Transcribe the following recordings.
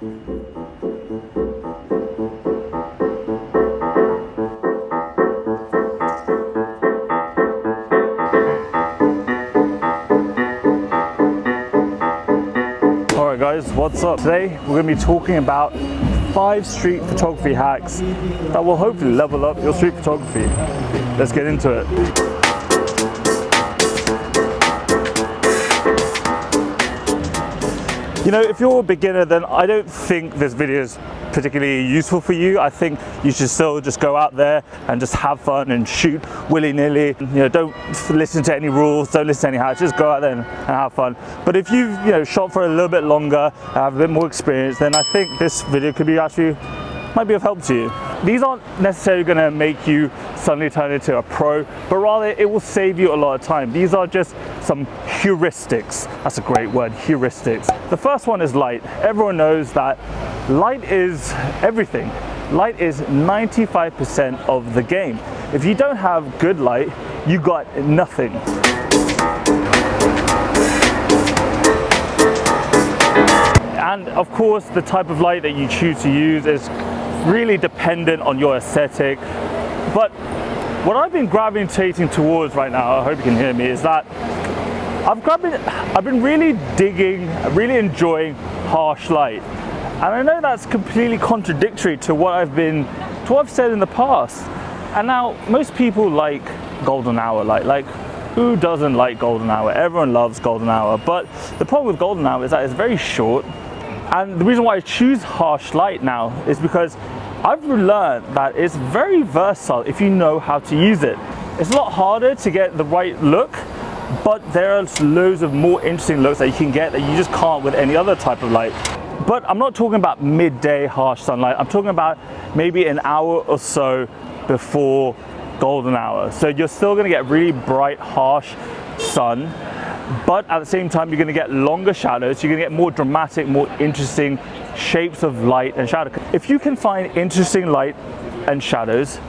Alright guys, what's up? Today we're going to be talking about 5 street photography hacks that will hopefully level up your street photography. Let's get into it. You know, if you're a beginner, then I don't think this video is particularly useful for you. I think you should still just go out there and just have fun and shoot willy-nilly. You know, don't listen to any rules, don't listen to any hacks, just go out there and have fun. But if you've, you know, shot for a little bit longer, have a bit more experience, then I think this video could be might be of help to you. These aren't necessarily going to make you suddenly turn into a pro, but rather it will save you a lot of time. These are just some heuristics. That's a great word, heuristics. The first one is light. Everyone knows that light is everything. Light is 95% of the game. If you don't have good light, you got nothing. And of course, the type of light that you choose to use is really dependent on your aesthetic. But what I've been gravitating towards right now, I hope you can hear me, is that I've been really really enjoying harsh light. And I know that's completely contradictory to what I've said in the past. And now most people like golden hour light. Like, who doesn't like golden hour? Everyone loves golden hour. But the problem with golden hour is that it's very short. And the reason why I choose harsh light now is because I've learned that it's very versatile if you know how to use it. It's a lot harder to get the right look, but there are loads of more interesting looks that you can get that you just can't with any other type of light. But I'm not talking about midday harsh sunlight. I'm talking about maybe an hour or so before golden hour. So you're still going to get really bright, harsh sun, but at the same time you're going to get longer shadows. You're going to get more dramatic, more interesting shapes of light and shadow. If you can find interesting light and shadows,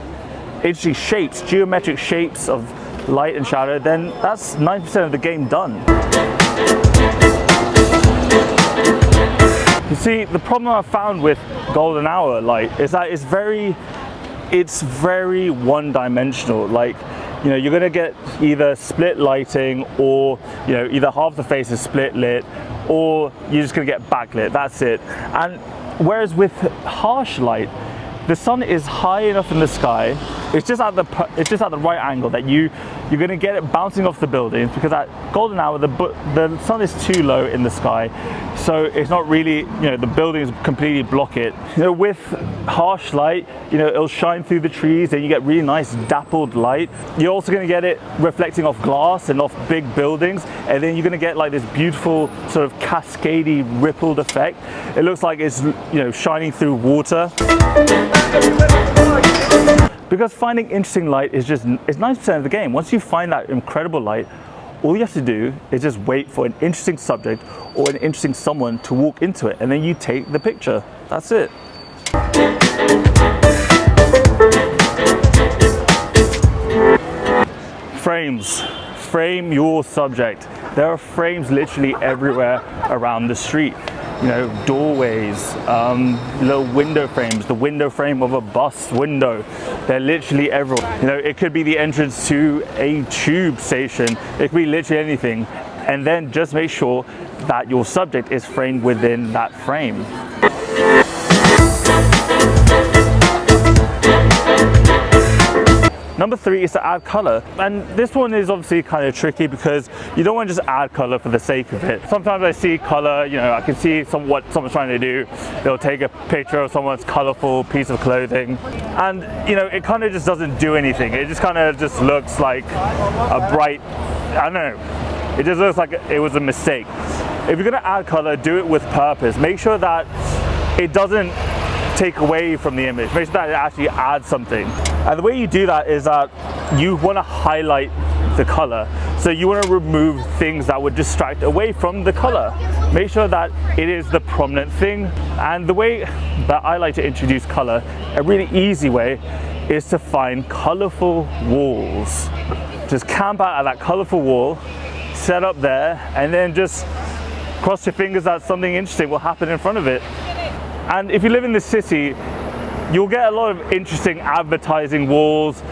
interesting shapes, geometric shapes of light and shadow, then that's 90% of the game done. You see, the problem I found with golden hour light is that it's very one-dimensional. Like, you know, you're gonna get either split lighting, or, you know, either half the face is split lit, or you're just gonna get backlit. That's it. And whereas with harsh light, the sun is high enough in the sky. It's just at the right angle that you're gonna get it bouncing off the buildings, because at golden hour the sun is too low in the sky, so it's not really, you know, the buildings completely block it. You know, with harsh light, you know, it'll shine through the trees and you get really nice dappled light. You're also gonna get it reflecting off glass and off big buildings, and then you're gonna get like this beautiful sort of cascadey rippled effect. It looks like it's, you know, shining through water. Because finding interesting light is 90% of the game. Once you find that incredible light, all you have to do is just wait for an interesting subject or an interesting someone to walk into it, and then you take the picture. That's it. Frames. Frame your subject. There are frames literally everywhere around the street. You know, doorways, little window frames, the window frame of a bus window. They're literally everywhere. You know, it could be the entrance to a tube station. It could be literally anything. And then just make sure that your subject is framed within that frame. Number 3 is to add color. And this one is obviously kind of tricky because you don't want to just add color for the sake of it. Sometimes I see color, you know, I can see what someone's trying to do. They'll take a picture of someone's colorful piece of clothing, and, you know, it kind of just doesn't do anything. It just kind of just looks like a bright, I don't know, it just looks like it was a mistake. If you're gonna add color, do it with purpose. Make sure that it doesn't take away from the image. Make sure that it actually adds something. And the way you do that is that you want to highlight the color. So you want to remove things that would distract away from the color. Make sure that it is the prominent thing. And the way that I like to introduce color, a really easy way, is to find colorful walls. Just camp out at that colorful wall, set up there, and then just cross your fingers that something interesting will happen in front of it. And if you live in the city, you'll get a lot of interesting advertising walls,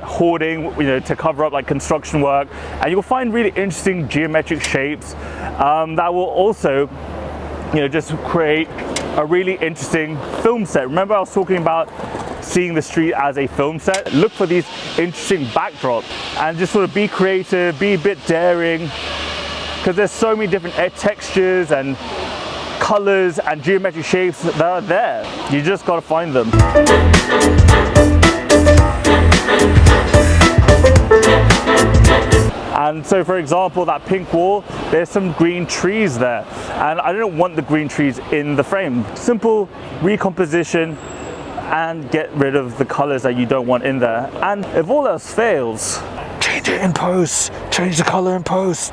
hoarding, to cover up like construction work, and you'll find really interesting geometric shapes that will also, just create a really interesting film set. Remember, I was talking about seeing the street as a film set? Look for these interesting backdrops and just sort of be creative, be a bit daring, because there's so many different textures and colors and geometric shapes that are there. You just got to find them. And so, for example, that pink wall, there's some green trees there, and I don't want the green trees in the frame. Simple recomposition and get rid of the colors that you don't want in there. And if all else fails, change it in post, change the color in post.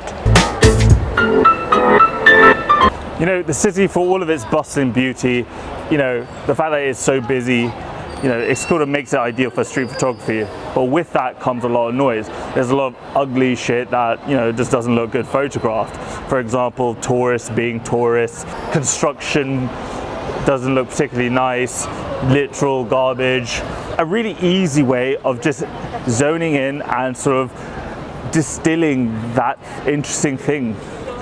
The city, for all of its bustling beauty, the fact that it's so busy, it sort of makes it ideal for street photography. But with that comes a lot of noise. There's a lot of ugly shit that, just doesn't look good photographed. For example, tourists being tourists, construction doesn't look particularly nice, literal garbage. A really easy way of just zoning in and sort of distilling that interesting thing.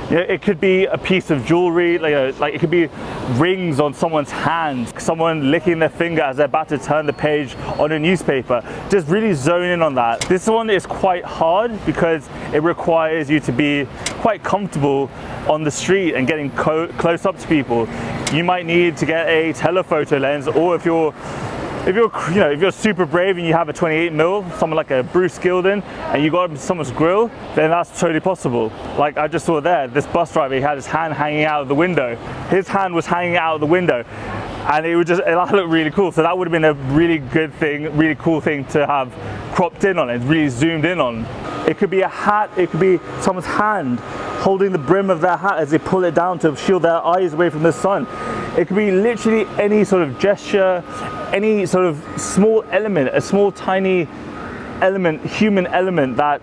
It could be a piece of jewelry, like it could be rings on someone's hand, someone licking their finger as they're about to turn the page on a newspaper. Just really zone in on that. This one is quite hard because it requires you to be quite comfortable on the street and getting close up to people. You might need to get a telephoto lens, or if you're super brave and you have a 28mm, someone like a Bruce Gilden, and you got someone's grill, then that's totally possible. Like I just saw there, this bus driver, he had his hand hanging out of the window. His hand was hanging out of the window, and it looked really cool. So that would have been a really good thing, really cool thing to have cropped in on it, really zoomed in on. It could be a hat, it could be someone's hand holding the brim of their hat as they pull it down to shield their eyes away from the sun. It could be literally any sort of gesture, any sort of small element, a small tiny element, human element that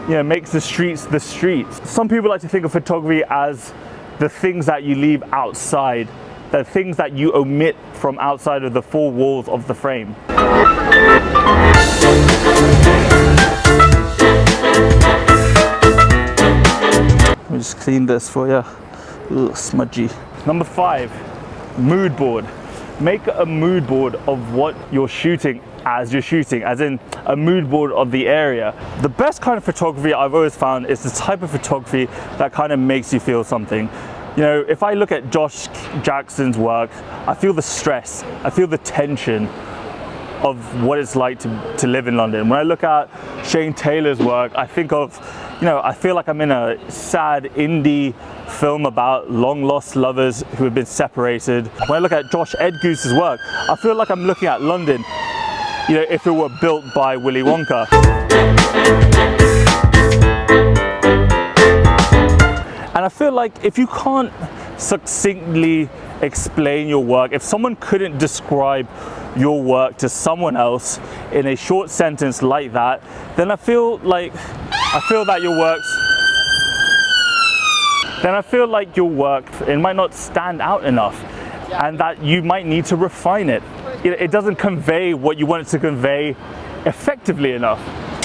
makes the streets the streets. Some people like to think of photography as the things that you leave outside, the things that you omit from outside of the four walls of the frame. Let me just clean this for you. Ugh, smudgy. Number 5, mood board. Make a mood board of what you're shooting as you're shooting, as in a mood board of the area. The best kind of photography I've always found is the type of photography that kind of makes you feel something. If I look at Josh Jackson's work, I feel the stress, I feel the tension of what it's like to live in London. When I look at Shane Taylor's work, I think of, I feel like I'm in a sad indie film about long lost lovers who have been separated. When I look at Josh Edgoose's work, I feel like I'm looking at London, if it were built by Willy Wonka. And I feel like if you can't succinctly explain your work, if someone couldn't describe your work to someone else in a short sentence like that, then I feel like your work, it might not stand out enough, and that you might need to refine it. It doesn't convey what you want it to convey effectively enough.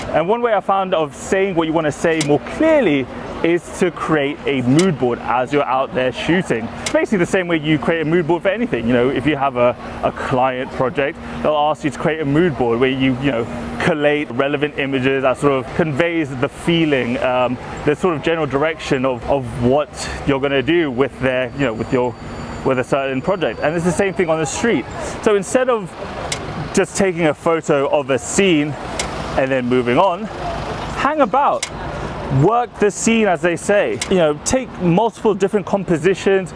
And one way I found of saying what you want to say more clearly is to create a mood board as you're out there shooting. Basically the same way you create a mood board for anything. If you have a client project, they'll ask you to create a mood board where you collate relevant images that sort of conveys the feeling, the sort of general direction of what you're going to do with their, with a certain project. And it's the same thing on the street. So instead of just taking a photo of a scene and then moving on, hang about. Work the scene, as they say. Take multiple different compositions,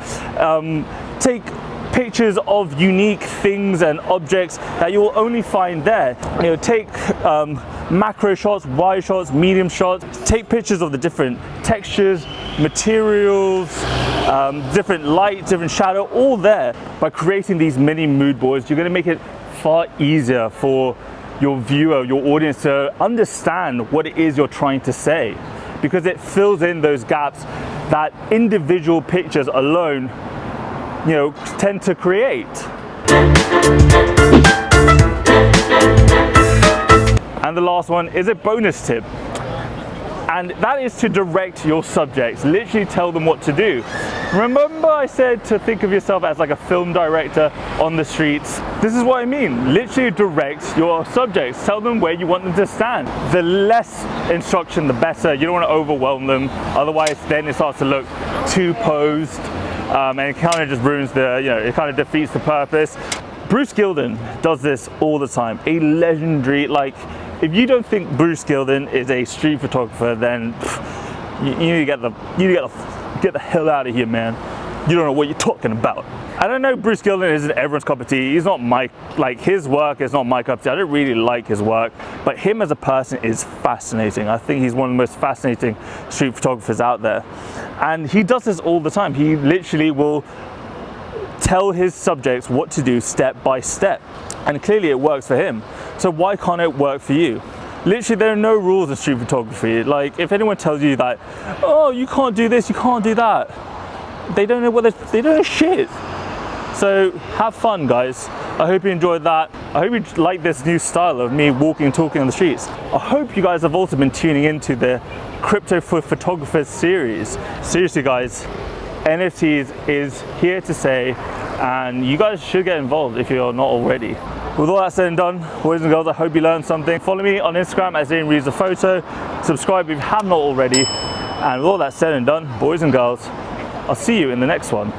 take pictures of unique things and objects that you will only find there. Take macro shots, wide shots, medium shots. Take pictures of the different textures, materials, different light, different shadow, all there. By creating these mini mood boards, you're going to make it far easier for your viewer, your audience, to understand what it is you're trying to say, because it fills in those gaps that individual pictures alone tend to create. And the last one is a bonus tip, and that is to direct your subjects. Literally tell them what to do. Remember I said to think of yourself as like a film director on the streets? This is what I mean. Literally direct your subjects. Tell them where you want them to stand. The less instruction, the better. You don't want to overwhelm them. Otherwise, then it starts to look too posed, and it kind of just ruins it kind of defeats the purpose. Bruce Gilden does this all the time. A legendary, if you don't think Bruce Gilden is a street photographer, then you need to get the hell out of here, man. You don't know what you're talking about. I don't know, Bruce Gilden isn't everyone's cup of tea. He's not his work is not my cup of tea. I don't really like his work, but him as a person is fascinating. I think he's one of the most fascinating street photographers out there. And he does this all the time. He literally will tell his subjects what to do step by step. And clearly it works for him. So why can't it work for you? Literally, there are no rules in street photography. If anyone tells you that, oh, you can't do this, you can't do that, they don't know they don't know shit. So have fun, guys. I hope you enjoyed that. I hope you like this new style of me walking and talking on the streets. I hope you guys have also been tuning into the Crypto for Photographers series. Seriously, guys, NFTs is here to stay, and you guys should get involved if you're not already. With all that said and done, boys and girls, I hope you learned something. Follow me on Instagram at Zain Reads a Photo. Subscribe if you have not already. And with all that said and done, boys and girls, I'll see you in the next one.